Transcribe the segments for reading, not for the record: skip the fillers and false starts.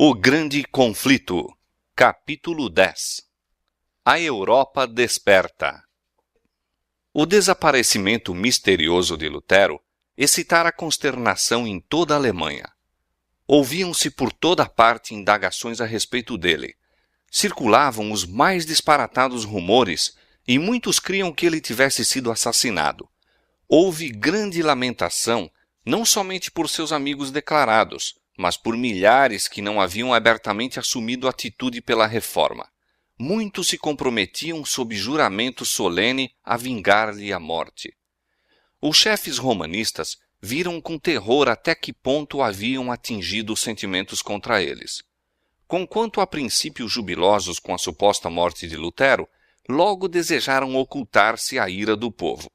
O Grande Conflito, capítulo 10. A Europa desperta. O desaparecimento misterioso de Lutero excitara consternação em toda a Alemanha. Ouviam-se por toda parte indagações a respeito dele. Circulavam os mais disparatados rumores e muitos criam que ele tivesse sido assassinado. Houve grande lamentação, não somente por seus amigos declarados, mas por milhares que não haviam abertamente assumido atitude pela reforma. Muitos se comprometiam sob juramento solene a vingar-lhe a morte. Os chefes romanistas viram com terror até que ponto haviam atingido os sentimentos contra eles. Conquanto a princípio jubilosos com a suposta morte de Lutero, logo desejaram ocultar-se à ira do povo.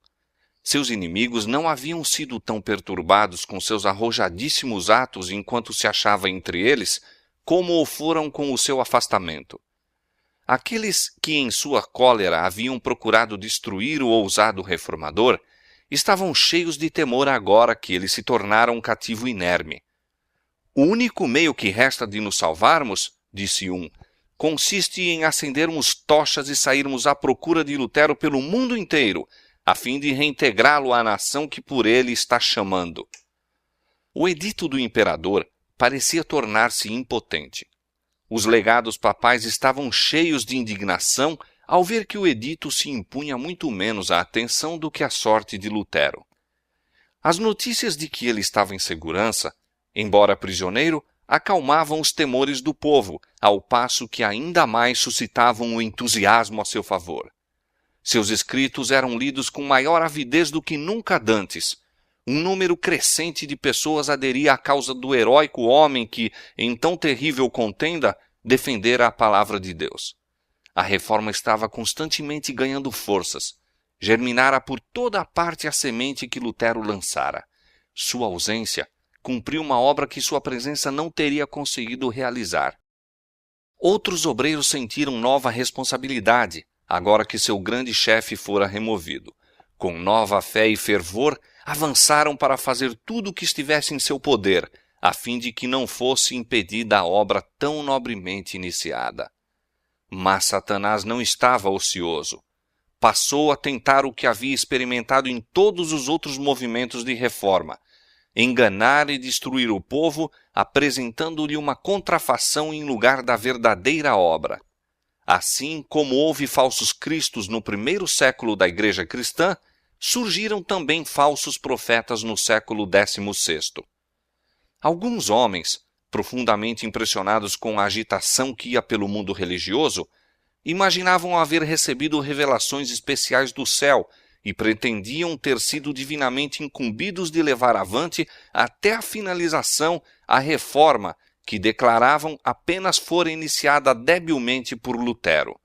Seus inimigos não haviam sido tão perturbados com seus arrojadíssimos atos enquanto se achava entre eles, como o foram com o seu afastamento. Aqueles que em sua cólera haviam procurado destruir o ousado reformador, estavam cheios de temor agora que ele se tornara um cativo inerme. O único meio que resta de nos salvarmos, disse um, consiste em acendermos tochas e sairmos à procura de Lutero pelo mundo inteiro, a fim de reintegrá-lo à nação que por ele está chamando. O edito do imperador parecia tornar-se impotente. Os legados papais estavam cheios de indignação ao ver que o edito se impunha muito menos à atenção do que à sorte de Lutero. As notícias de que ele estava em segurança, embora prisioneiro, acalmavam os temores do povo, ao passo que ainda mais suscitavam o entusiasmo a seu favor. Seus escritos eram lidos com maior avidez do que nunca dantes. Um número crescente de pessoas aderia à causa do heróico homem que, em tão terrível contenda, defendera a palavra de Deus. A reforma estava constantemente ganhando forças. Germinara por toda a parte a semente que Lutero lançara. Sua ausência cumpriu uma obra que sua presença não teria conseguido realizar. Outros obreiros sentiram nova responsabilidade, agora que seu grande chefe fora removido. Com nova fé e fervor, avançaram para fazer tudo o que estivesse em seu poder, a fim de que não fosse impedida a obra tão nobremente iniciada. Mas Satanás não estava ocioso. Passou a tentar o que havia experimentado em todos os outros movimentos de reforma: enganar e destruir o povo, apresentando-lhe uma contrafação em lugar da verdadeira obra. Assim como houve falsos cristos no primeiro século da Igreja cristã, surgiram também falsos profetas no século XVI. Alguns homens, profundamente impressionados com a agitação que ia pelo mundo religioso, imaginavam haver recebido revelações especiais do céu e pretendiam ter sido divinamente incumbidos de levar avante até a finalização a reforma que declaravam apenas fora iniciada debilmente por Lutero.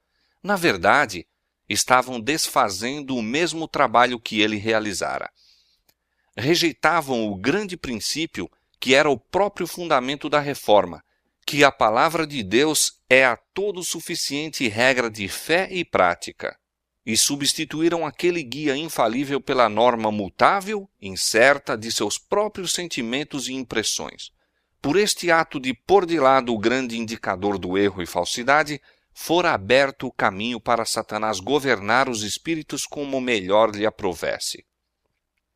Na verdade, estavam desfazendo o mesmo trabalho que ele realizara. Rejeitavam o grande princípio que era o próprio fundamento da reforma, que a palavra de Deus é a todo suficiente regra de fé e prática, e substituíram aquele guia infalível pela norma mutável, incerta, de seus próprios sentimentos e impressões. Por este ato de pôr de lado o grande indicador do erro e falsidade, fora aberto o caminho para Satanás governar os espíritos como melhor lhe aprovesse.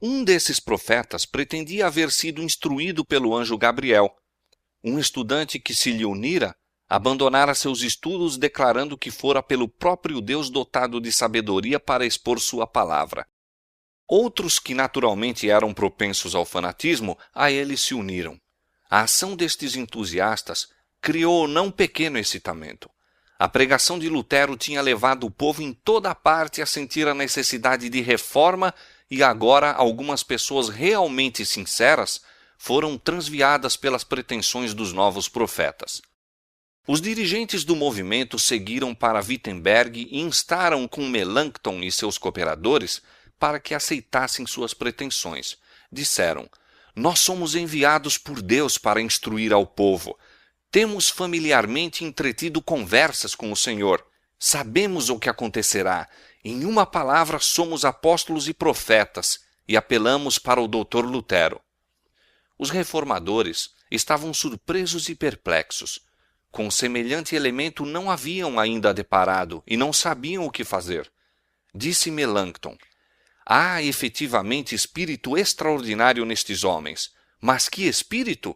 Um desses profetas pretendia haver sido instruído pelo anjo Gabriel. Um estudante que se lhe unira abandonara seus estudos declarando que fora pelo próprio Deus dotado de sabedoria para expor sua palavra. Outros que naturalmente eram propensos ao fanatismo, a ele se uniram. A ação destes entusiastas criou não pequeno excitamento. A pregação de Lutero tinha levado o povo em toda a parte a sentir a necessidade de reforma e agora algumas pessoas realmente sinceras foram transviadas pelas pretensões dos novos profetas. Os dirigentes do movimento seguiram para Wittenberg e instaram com Melanchthon e seus cooperadores para que aceitassem suas pretensões. Disseram: nós somos enviados por Deus para instruir ao povo. Temos familiarmente entretido conversas com o Senhor. Sabemos o que acontecerá. Em uma palavra, somos apóstolos e profetas, e apelamos para o Dr. Lutero. Os reformadores estavam surpresos e perplexos. com semelhante elemento não haviam ainda deparado e não sabiam o que fazer. Disse Melanchthon: há efetivamente espírito extraordinário nestes homens, mas que espírito?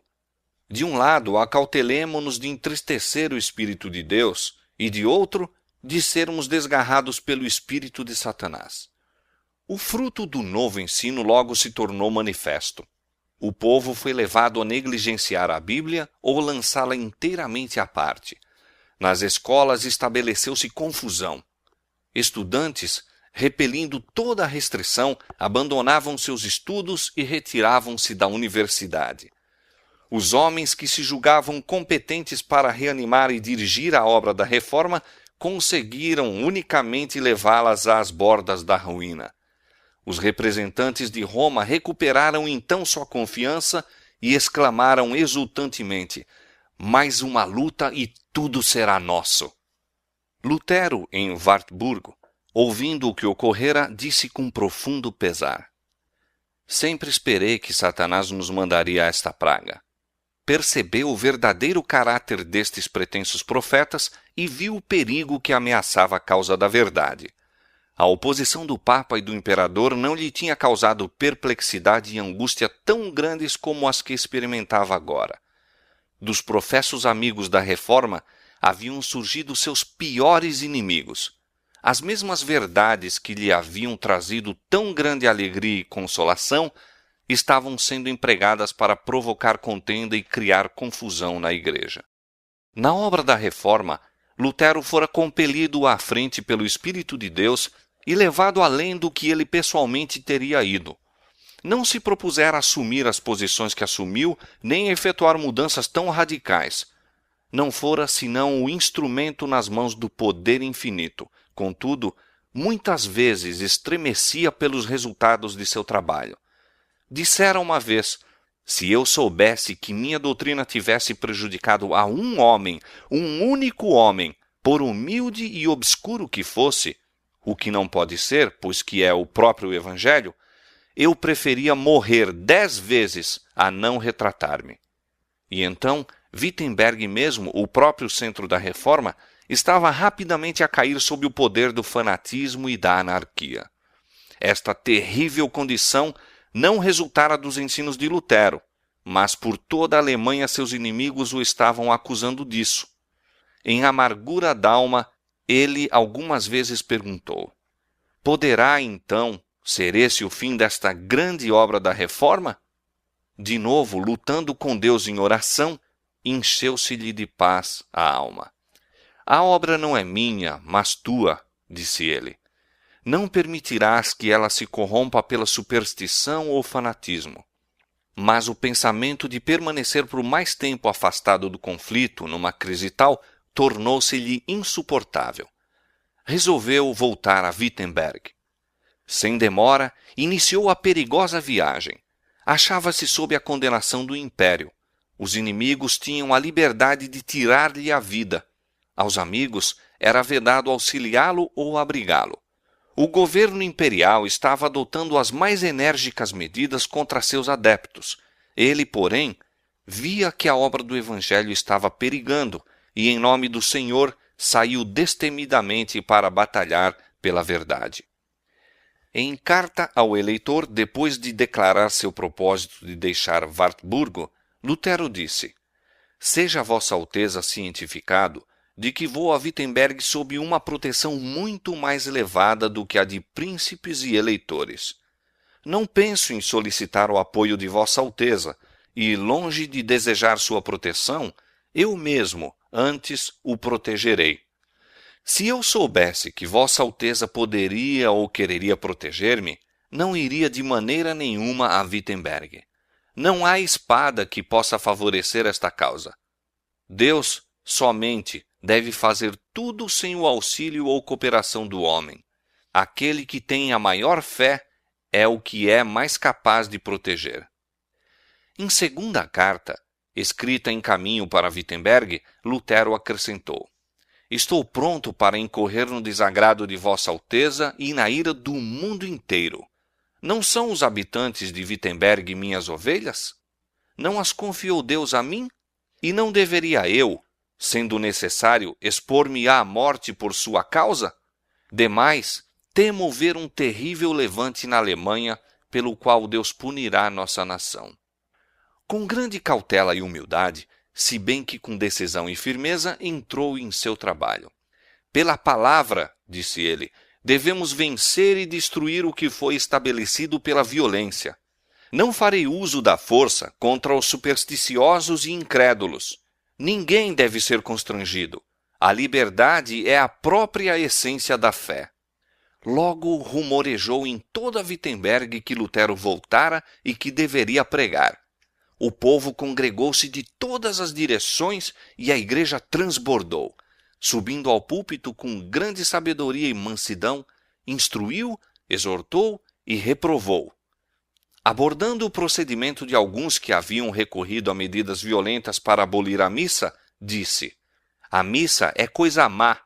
De um lado, acautelemo-nos de entristecer o Espírito de Deus, e de outro, de sermos desgarrados pelo espírito de Satanás. O fruto do novo ensino logo se tornou manifesto. O povo foi levado a negligenciar a Bíblia ou lançá-la inteiramente à parte. Nas escolas estabeleceu-se confusão. Estudantes, repelindo toda a restrição, abandonavam seus estudos e retiravam-se da universidade. Os homens que se julgavam competentes para reanimar e dirigir a obra da reforma conseguiram unicamente levá-las às bordas da ruína. Os representantes de Roma recuperaram então sua confiança e exclamaram exultantemente: mais uma luta e tudo será nosso. Lutero, em Wartburgo, ouvindo o que ocorrera, disse com profundo pesar: sempre esperei que Satanás nos mandaria esta praga. Percebeu o verdadeiro caráter destes pretensos profetas e viu o perigo que ameaçava a causa da verdade. A oposição do Papa e do Imperador não lhe tinha causado perplexidade e angústia tão grandes como as que experimentava agora. Dos professos amigos da Reforma haviam surgido seus piores inimigos. As mesmas verdades que lhe haviam trazido tão grande alegria e consolação estavam sendo empregadas para provocar contenda e criar confusão na Igreja. Na obra da Reforma, Lutero fora compelido à frente pelo Espírito de Deus e levado além do que ele pessoalmente teria ido. Não se propusera assumir as posições que assumiu, nem efetuar mudanças tão radicais. Não fora senão o instrumento nas mãos do poder infinito. Contudo, muitas vezes estremecia pelos resultados de seu trabalho. Dissera uma vez: se eu soubesse que minha doutrina tivesse prejudicado a um homem, um único homem, por humilde e obscuro que fosse, o que não pode ser, pois que é o próprio Evangelho, eu preferia morrer 10 vezes a não retratar-me. E então, Wittenberg mesmo, o próprio centro da Reforma, estava rapidamente a cair sob o poder do fanatismo e da anarquia. Esta terrível condição não resultara dos ensinos de Lutero, mas por toda a Alemanha seus inimigos o estavam acusando disso. Em amargura d'alma, ele algumas vezes perguntou: poderá, então, ser esse o fim desta grande obra da Reforma? De novo, lutando com Deus em oração, encheu-se-lhe de paz a alma. A obra não é minha, mas tua, disse ele. Não permitirás que ela se corrompa pela superstição ou fanatismo. Mas o pensamento de permanecer por mais tempo afastado do conflito, numa crise tal, tornou-se-lhe insuportável. Resolveu voltar a Wittenberg. Sem demora, iniciou a perigosa viagem. Achava-se sob a condenação do Império. Os inimigos tinham a liberdade de tirar-lhe a vida. Aos amigos era vedado auxiliá-lo ou abrigá-lo. O governo imperial estava adotando as mais enérgicas medidas contra seus adeptos. Ele, porém, via que a obra do Evangelho estava perigando e, em nome do Senhor, saiu destemidamente para batalhar pela verdade. Em carta ao eleitor, depois de declarar seu propósito de deixar Wartburgo, Lutero disse: seja Vossa Alteza cientificado de que vou a Wittenberg sob uma proteção muito mais elevada do que a de príncipes e eleitores. Não penso em solicitar o apoio de Vossa Alteza, e, longe de desejar sua proteção, eu mesmo, antes, o protegerei. Se eu soubesse que Vossa Alteza poderia ou quereria proteger-me, não iria de maneira nenhuma a Wittenberg. Não há espada que possa favorecer esta causa. Deus, somente, deve fazer tudo sem o auxílio ou cooperação do homem. Aquele que tem a maior fé é o que é mais capaz de proteger. Em segunda carta, escrita em caminho para Wittenberg, Lutero acrescentou: estou pronto para incorrer no desagrado de Vossa Alteza e na ira do mundo inteiro. Não são os habitantes de Wittenberg minhas ovelhas? Não as confiou Deus a mim? E não deveria eu, sendo necessário expor-me-á à morte por sua causa? Demais, temo ver um terrível levante na Alemanha, pelo qual Deus punirá nossa nação. Com grande cautela e humildade, se bem que com decisão e firmeza, entrou em seu trabalho. Pela palavra, disse ele, devemos vencer e destruir o que foi estabelecido pela violência. Não farei uso da força contra os supersticiosos e incrédulos. Ninguém deve ser constrangido. A liberdade é a própria essência da fé. Logo rumorejou em toda Wittenberg que Lutero voltara e que deveria pregar. O povo congregou-se de todas as direções e a igreja transbordou. Subindo ao púlpito com grande sabedoria e mansidão, instruiu, exortou e reprovou. Abordando o procedimento de alguns que haviam recorrido a medidas violentas para abolir a missa, disse: a missa é coisa má.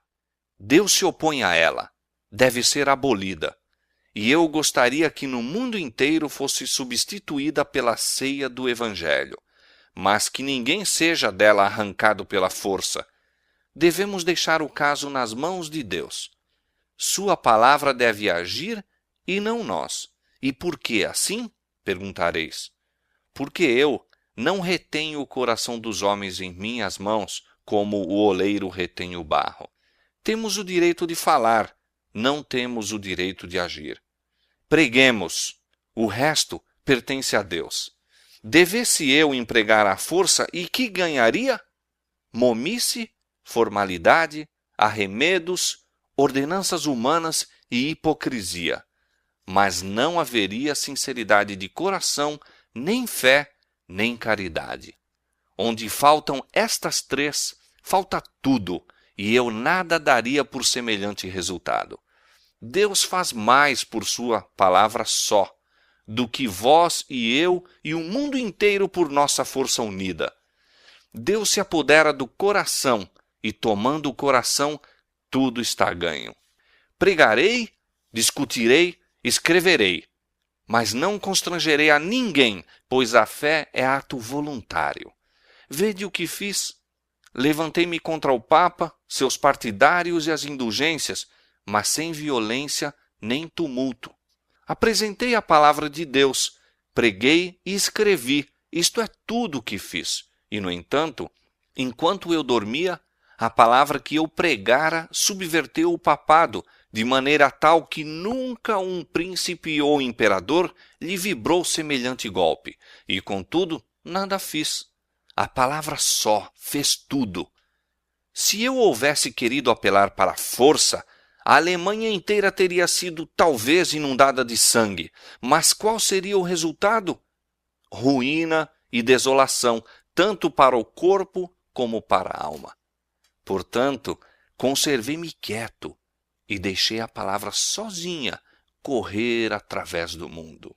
Deus se opõe a ela. Deve ser abolida. E eu gostaria que no mundo inteiro fosse substituída pela ceia do Evangelho, mas que ninguém seja dela arrancado pela força. Devemos deixar o caso nas mãos de Deus. Sua palavra deve agir e não nós. E por que assim? Perguntareis. Porque eu não retenho o coração dos homens em minhas mãos, como o oleiro retém o barro. Temos o direito de falar, não temos o direito de agir. Preguemos, o resto pertence a Deus. Devesse eu empregar a força, e que ganharia? Momice, formalidade, arremedos, ordenanças humanas e hipocrisia. Mas não haveria sinceridade de coração, nem fé, nem caridade. Onde faltam estas três, falta tudo, e eu nada daria por semelhante resultado. Deus faz mais por sua palavra só, do que vós e eu e o mundo inteiro por nossa força unida. Deus se apodera do coração, e tomando o coração, tudo está ganho. Pregarei, discutirei, escreverei, mas não constrangerei a ninguém, pois a fé é ato voluntário. Vede o que fiz. Levantei-me contra o Papa, seus partidários e as indulgências, mas sem violência nem tumulto. Apresentei a palavra de Deus, preguei e escrevi, isto é tudo o que fiz. E, no entanto, enquanto eu dormia, a palavra que eu pregara subverteu o papado, de maneira tal que nunca um príncipe ou imperador lhe vibrou semelhante golpe, e, contudo, nada fiz. A palavra só fez tudo. Se eu houvesse querido apelar para a força, a Alemanha inteira teria sido talvez inundada de sangue, mas qual seria o resultado? Ruína e desolação, tanto para o corpo como para a alma. Portanto, conservei-me quieto e deixei a palavra sozinha correr através do mundo.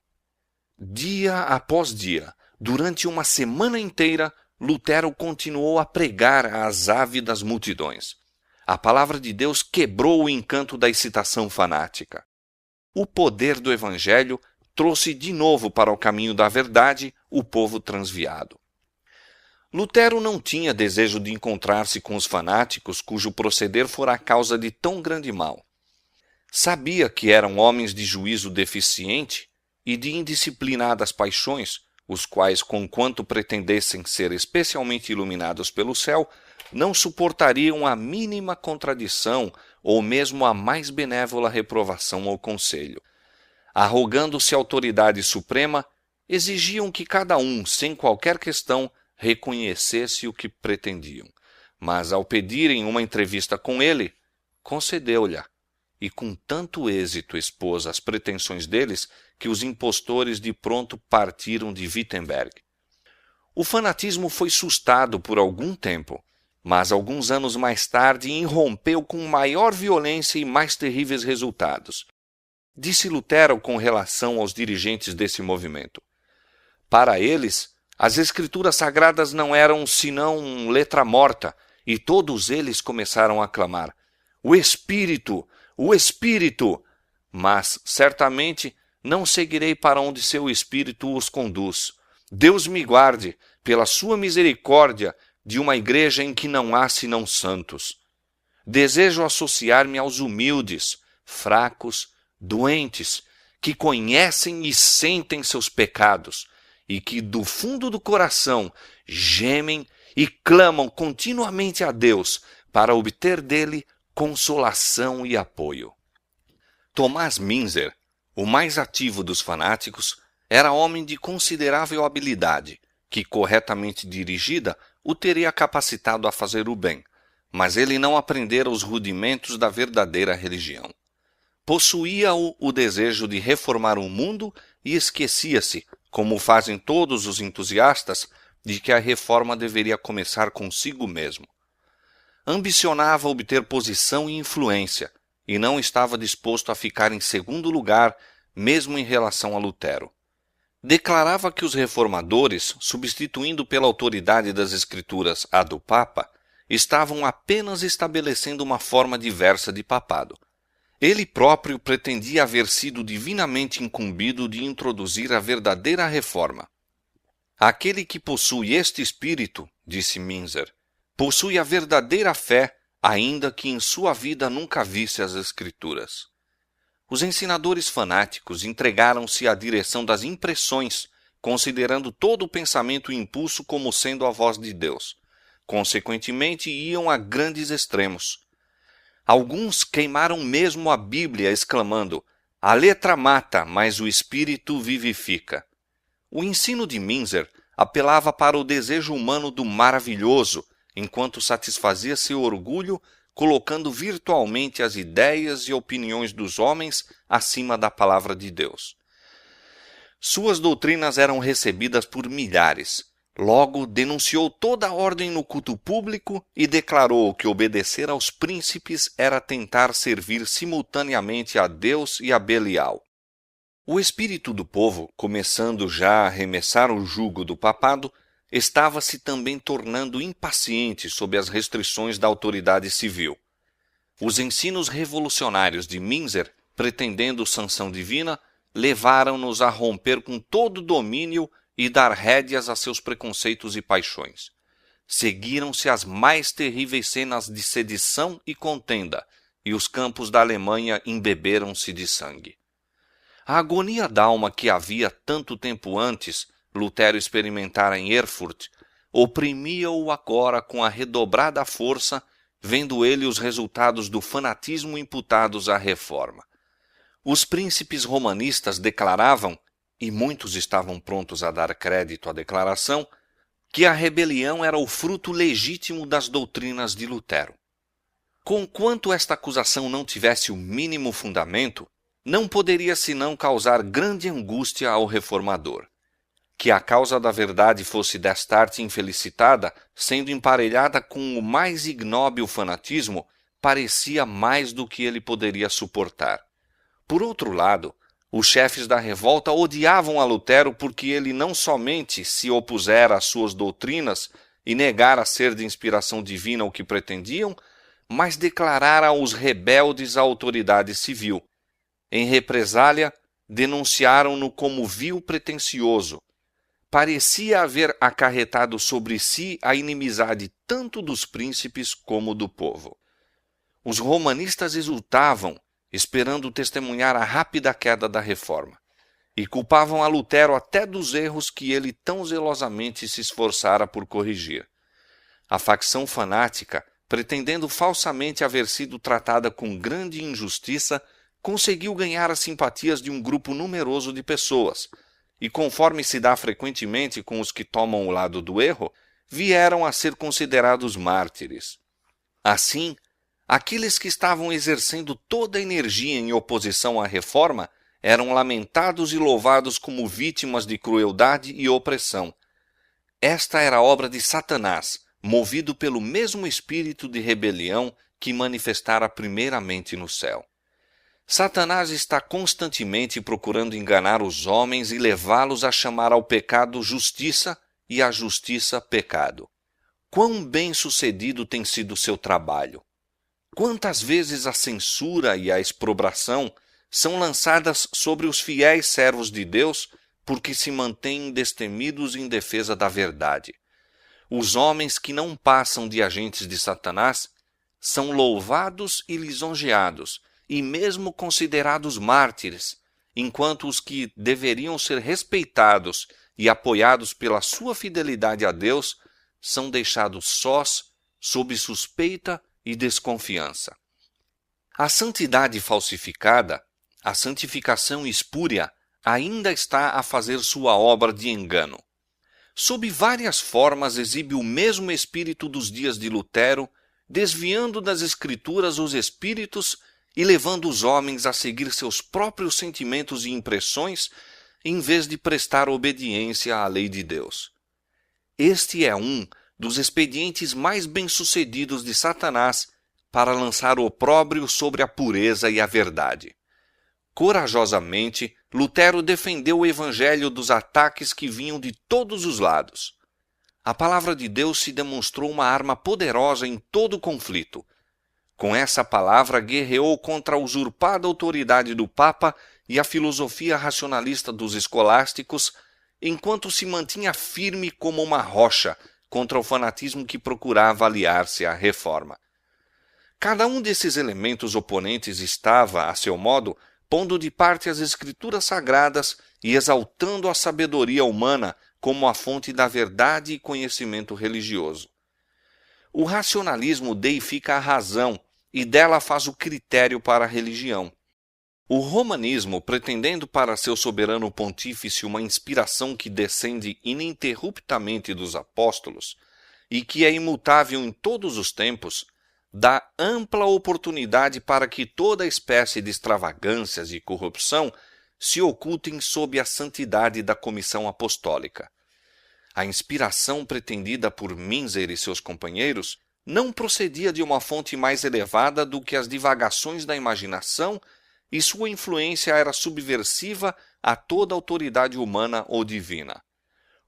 Dia após dia, durante uma semana inteira, Lutero continuou a pregar às ávidas multidões. A palavra de Deus quebrou o encanto da excitação fanática. O poder do Evangelho trouxe de novo para o caminho da verdade o povo transviado. Lutero não tinha desejo de encontrar-se com os fanáticos cujo proceder fora a causa de tão grande mal. Sabia que eram homens de juízo deficiente e de indisciplinadas paixões, os quais, conquanto pretendessem ser especialmente iluminados pelo céu, não suportariam a mínima contradição ou mesmo a mais benévola reprovação ou conselho. Arrogando-se autoridade suprema, exigiam que cada um, sem qualquer questão, reconhecesse o que pretendiam. Mas, ao pedirem uma entrevista com ele, concedeu-lhe-a, e com tanto êxito expôs as pretensões deles que os impostores de pronto partiram de Wittenberg. O fanatismo foi sustado por algum tempo, mas alguns anos mais tarde irrompeu com maior violência e mais terríveis resultados. Disse Lutero com relação aos dirigentes desse movimento: para eles, as escrituras sagradas não eram senão letra morta, e todos eles começaram a clamar: o Espírito, o Espírito! Mas, certamente, não seguirei para onde seu Espírito os conduz. Deus me guarde, pela sua misericórdia, de uma igreja em que não há senão santos. Desejo associar-me aos humildes, fracos, doentes, que conhecem e sentem seus pecados e que do fundo do coração gemem e clamam continuamente a Deus para obter dele consolação e apoio. Tomás Münzer, o mais ativo dos fanáticos, era homem de considerável habilidade, que, corretamente dirigida, o teria capacitado a fazer o bem, mas ele não aprendera os rudimentos da verdadeira religião. Possuía-o o desejo de reformar o mundo e esquecia-se, como fazem todos os entusiastas, de que a reforma deveria começar consigo mesmo. Ambicionava obter posição e influência, e não estava disposto a ficar em segundo lugar, mesmo em relação a Lutero. Declarava que os reformadores, substituindo pela autoridade das Escrituras a do Papa, estavam apenas estabelecendo uma forma diversa de papado. Ele próprio pretendia haver sido divinamente incumbido de introduzir a verdadeira reforma. Aquele que possui este espírito, disse Münzer, possui a verdadeira fé, ainda que em sua vida nunca visse as Escrituras. Os ensinadores fanáticos entregaram-se à direção das impressões, considerando todo o pensamento e impulso como sendo a voz de Deus. Consequentemente, iam a grandes extremos. Alguns queimaram mesmo a Bíblia, exclamando: "A letra mata, mas o Espírito vivifica." O ensino de Münzer apelava para o desejo humano do maravilhoso, enquanto satisfazia seu orgulho, colocando virtualmente as ideias e opiniões dos homens acima da palavra de Deus. Suas doutrinas eram recebidas por milhares. Logo, denunciou toda a ordem no culto público e declarou que obedecer aos príncipes era tentar servir simultaneamente a Deus e a Belial. O espírito do povo, começando já a arremessar o jugo do papado, estava-se também tornando impaciente sob as restrições da autoridade civil. Os ensinos revolucionários de Münzer, pretendendo sanção divina, levaram-nos a romper com todo o domínio e dar rédeas a seus preconceitos e paixões. Seguiram-se as mais terríveis cenas de sedição e contenda, e os campos da Alemanha embeberam-se de sangue. A agonia d'alma que havia tanto tempo antes Lutero experimentara em Erfurt, oprimia-o agora com a redobrada força, vendo ele os resultados do fanatismo imputados à reforma. Os príncipes romanistas declaravam, e muitos estavam prontos a dar crédito à declaração, que a rebelião era o fruto legítimo das doutrinas de Lutero. Conquanto esta acusação não tivesse o mínimo fundamento, não poderia senão causar grande angústia ao reformador. Que a causa da verdade fosse destarte infelicitada, sendo emparelhada com o mais ignóbil fanatismo, parecia mais do que ele poderia suportar. Por outro lado, os chefes da revolta odiavam a Lutero porque ele não somente se opusera às suas doutrinas e negara ser de inspiração divina o que pretendiam, mas declarara aos rebeldes a autoridade civil. Em represália, denunciaram-no como vil pretensioso. Parecia haver acarretado sobre si a inimizade tanto dos príncipes como do povo. Os romanistas exultavam, esperando testemunhar a rápida queda da reforma, e culpavam a Lutero até dos erros que ele tão zelosamente se esforçara por corrigir. A facção fanática, pretendendo falsamente haver sido tratada com grande injustiça, conseguiu ganhar as simpatias de um grupo numeroso de pessoas, e conforme se dá frequentemente com os que tomam o lado do erro, vieram a ser considerados mártires. Assim, aqueles que estavam exercendo toda a energia em oposição à reforma eram lamentados e louvados como vítimas de crueldade e opressão. Esta era a obra de Satanás, movido pelo mesmo espírito de rebelião que manifestara primeiramente no céu. Satanás está constantemente procurando enganar os homens e levá-los a chamar ao pecado justiça e à justiça pecado. Quão bem-sucedido tem sido seu trabalho! Quantas vezes a censura e a exprobração são lançadas sobre os fiéis servos de Deus porque se mantêm destemidos em defesa da verdade. os homens que não passam de agentes de Satanás são louvados e lisonjeados, e mesmo considerados mártires, enquanto os que deveriam ser respeitados e apoiados pela sua fidelidade a Deus são deixados sós, sob suspeita e desconfiança. A santidade falsificada, a santificação espúria, ainda está a fazer sua obra de engano. Sob várias formas exibe o mesmo espírito dos dias de Lutero, desviando das Escrituras os espíritos e levando os homens a seguir seus próprios sentimentos e impressões, em vez de prestar obediência à lei de Deus. Este é um dos expedientes mais bem-sucedidos de Satanás para lançar opróbrio sobre a pureza e a verdade. Corajosamente, Lutero defendeu o Evangelho dos ataques que vinham de todos os lados. A palavra de Deus se demonstrou uma arma poderosa em todo o conflito. Com essa palavra, guerreou contra a usurpada autoridade do Papa e a filosofia racionalista dos escolásticos, enquanto se mantinha firme como uma rocha contra o fanatismo que procurava aliar-se à Reforma. Cada um desses elementos oponentes estava, a seu modo, pondo de parte as Escrituras sagradas e exaltando a sabedoria humana como a fonte da verdade e conhecimento religioso. O racionalismo deifica a razão e dela faz o critério para a religião. O romanismo, pretendendo para seu soberano pontífice uma inspiração que descende ininterruptamente dos apóstolos e que é imutável em todos os tempos, dá ampla oportunidade para que toda espécie de extravagâncias e corrupção se ocultem sob a santidade da comissão apostólica. A inspiração pretendida por Minzer e seus companheiros não procedia de uma fonte mais elevada do que as divagações da imaginação, e sua influência era subversiva a toda autoridade humana ou divina.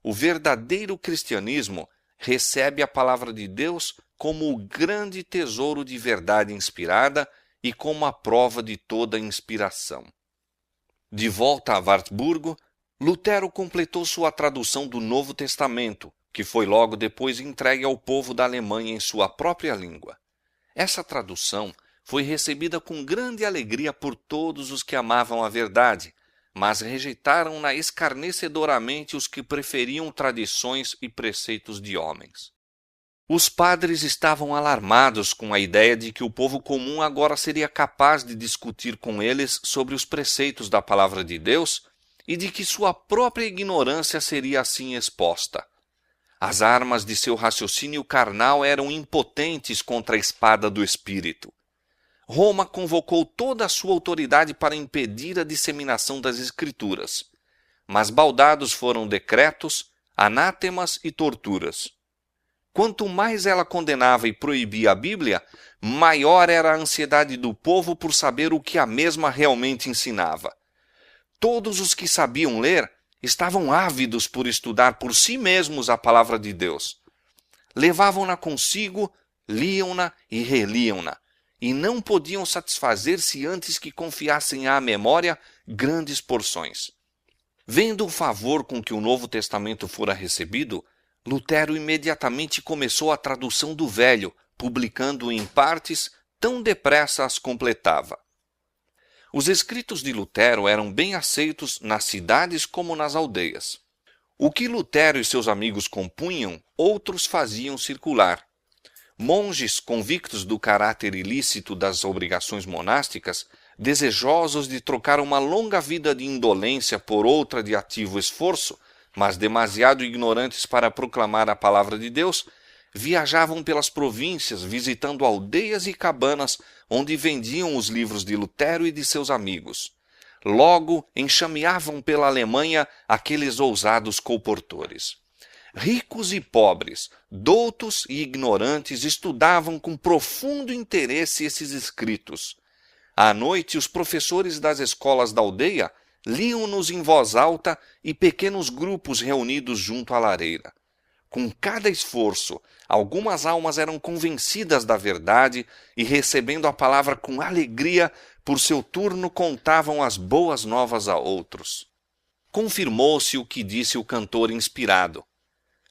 O verdadeiro cristianismo recebe a palavra de Deus como o grande tesouro de verdade inspirada e como a prova de toda inspiração. De volta a Wartburgo, Lutero completou sua tradução do Novo Testamento, que foi logo depois entregue ao povo da Alemanha em sua própria língua. Essa tradução foi recebida com grande alegria por todos os que amavam a verdade, mas rejeitaram-na escarnecedoramente os que preferiam tradições e preceitos de homens. Os padres estavam alarmados com a ideia de que o povo comum agora seria capaz de discutir com eles sobre os preceitos da palavra de Deus e de que sua própria ignorância seria assim exposta. As armas de seu raciocínio carnal eram impotentes contra a espada do Espírito. Roma convocou toda a sua autoridade para impedir a disseminação das Escrituras, mas baldados foram decretos, anátemas e torturas. Quanto mais ela condenava e proibia a Bíblia, maior era a ansiedade do povo por saber o que a mesma realmente ensinava. Todos os que sabiam ler estavam ávidos por estudar por si mesmos a palavra de Deus. Levavam-na consigo, liam-na e reliam-na, e não podiam satisfazer-se antes que confiassem à memória grandes porções. Vendo o favor com que o Novo Testamento fora recebido, Lutero imediatamente começou a tradução do Velho, publicando em partes, tão depressa as completava. Os escritos de Lutero eram bem aceitos nas cidades como nas aldeias. O que Lutero e seus amigos compunham, outros faziam circular. Monges convictos do caráter ilícito das obrigações monásticas, desejosos de trocar uma longa vida de indolência por outra de ativo esforço, mas demasiado ignorantes para proclamar a palavra de Deus, viajavam pelas províncias visitando aldeias e cabanas onde vendiam os livros de Lutero e de seus amigos. Logo enxameavam pela Alemanha aqueles ousados colportores. Ricos e pobres, doutos e ignorantes estudavam com profundo interesse esses escritos. À noite, os professores das escolas da aldeia liam-nos em voz alta e pequenos grupos reunidos junto à lareira. Com cada esforço, algumas almas eram convencidas da verdade e, recebendo a palavra com alegria, por seu turno contavam as boas novas a outros. Confirmou-se o que disse o cantor inspirado: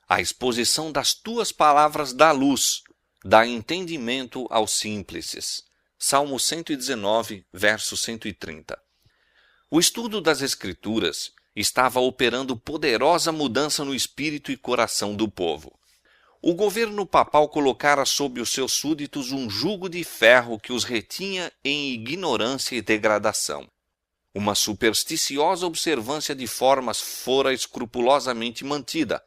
A exposição das tuas palavras dá luz, dá entendimento aos simples. Salmo 119, verso 130. O estudo das Escrituras estava operando poderosa mudança no espírito e coração do povo. O governo papal colocara sob os seus súditos um jugo de ferro que os retinha em ignorância e degradação. Uma supersticiosa observância de formas fora escrupulosamente mantida,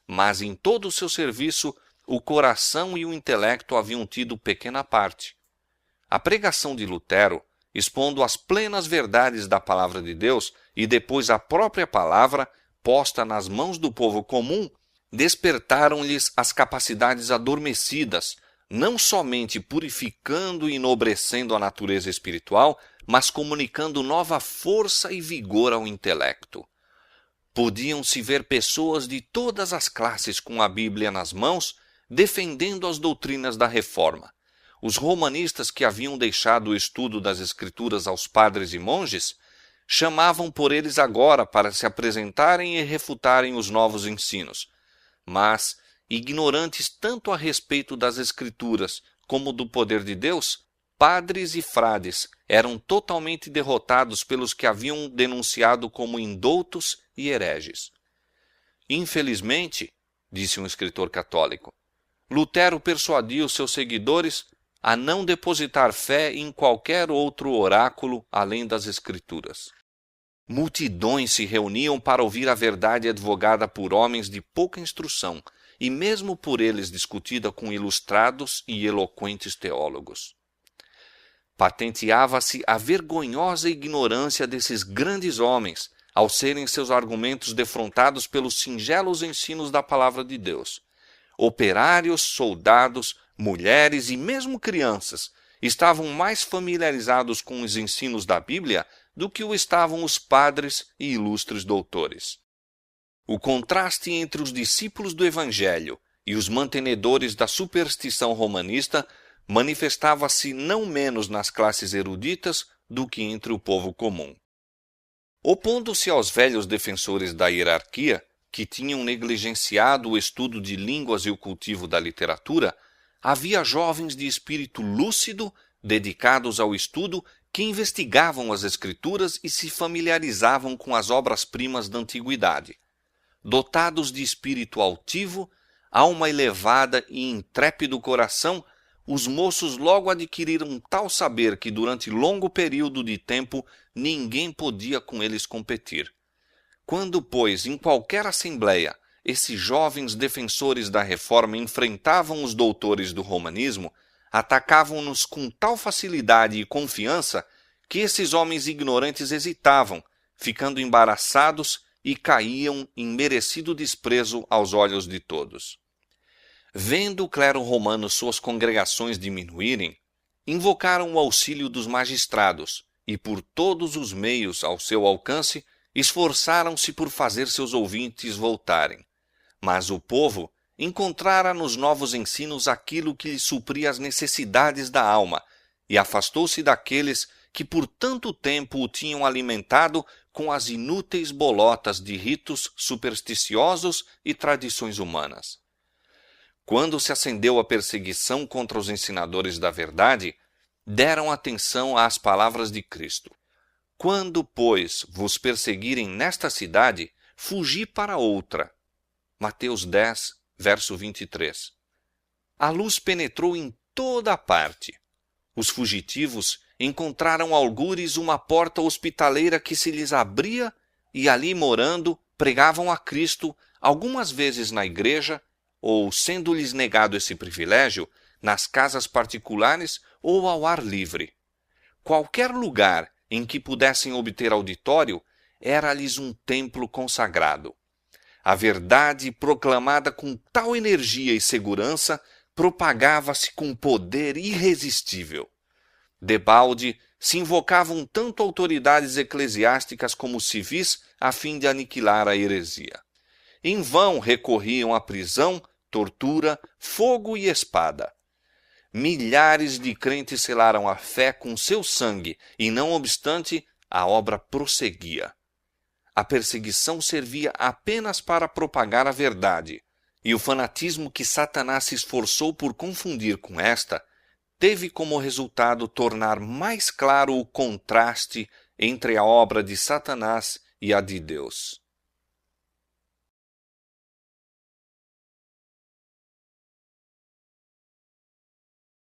mas em todo o seu serviço o coração e o intelecto haviam tido pequena parte. A pregação de Lutero, expondo as plenas verdades da palavra de Deus e depois a própria palavra, posta nas mãos do povo comum, despertaram-lhes as capacidades adormecidas, não somente purificando e enobrecendo a natureza espiritual, mas comunicando nova força e vigor ao intelecto. Podiam-se ver pessoas de todas as classes com a Bíblia nas mãos, defendendo as doutrinas da Reforma. Os romanistas que haviam deixado o estudo das Escrituras aos padres e monges, chamavam por eles agora para se apresentarem e refutarem os novos ensinos. Mas, ignorantes tanto a respeito das Escrituras como do poder de Deus, padres e frades eram totalmente derrotados pelos que haviam denunciado como indoutos e hereges. Infelizmente, disse um escritor católico, Lutero persuadiu seus seguidores a não depositar fé em qualquer outro oráculo além das Escrituras. Multidões se reuniam para ouvir a verdade advogada por homens de pouca instrução e mesmo por eles discutida com ilustrados e eloquentes teólogos. Patenteava-se a vergonhosa ignorância desses grandes homens ao serem seus argumentos defrontados pelos singelos ensinos da palavra de Deus. Operários, soldados, mulheres e mesmo crianças estavam mais familiarizados com os ensinos da Bíblia do que o estavam os padres e ilustres doutores. O contraste entre os discípulos do Evangelho e os mantenedores da superstição romanista manifestava-se não menos nas classes eruditas do que entre o povo comum. Opondo-se aos velhos defensores da hierarquia, que tinham negligenciado o estudo de línguas e o cultivo da literatura, havia jovens de espírito lúcido, dedicados ao estudo, que investigavam as Escrituras e se familiarizavam com as obras-primas da antiguidade. Dotados de espírito altivo, alma elevada e intrépido coração, os moços logo adquiriram tal saber que durante longo período de tempo ninguém podia com eles competir. Quando, pois, em qualquer assembleia, esses jovens defensores da Reforma enfrentavam os doutores do romanismo, atacavam-nos com tal facilidade e confiança que esses homens ignorantes hesitavam, ficando embaraçados e caíam em merecido desprezo aos olhos de todos. Vendo o clero romano suas congregações diminuírem, invocaram o auxílio dos magistrados e, por todos os meios ao seu alcance, esforçaram-se por fazer seus ouvintes voltarem. Mas o povo encontrara nos novos ensinos aquilo que lhe supria as necessidades da alma e afastou-se daqueles que por tanto tempo o tinham alimentado com as inúteis bolotas de ritos supersticiosos e tradições humanas. Quando se acendeu a perseguição contra os ensinadores da verdade, deram atenção às palavras de Cristo. Quando, pois, vos perseguirem nesta cidade, fugi para outra. Mateus 10, verso 23. A luz penetrou em toda a parte. Os fugitivos encontraram algures uma porta hospitaleira que se lhes abria e ali morando pregavam a Cristo, algumas vezes na igreja, ou, sendo-lhes negado esse privilégio, nas casas particulares ou ao ar livre. Qualquer lugar em que pudessem obter auditório era-lhes um templo consagrado. A verdade, proclamada com tal energia e segurança, propagava-se com poder irresistível. Debalde se invocavam tanto autoridades eclesiásticas como civis a fim de aniquilar a heresia. Em vão recorriam à prisão, tortura, fogo e espada. Milhares de crentes selaram a fé com seu sangue e, não obstante, a obra prosseguia. A perseguição servia apenas para propagar a verdade, E o fanatismo que Satanás se esforçou por confundir com esta, teve como resultado tornar mais claro o contraste entre a obra de Satanás e a de Deus.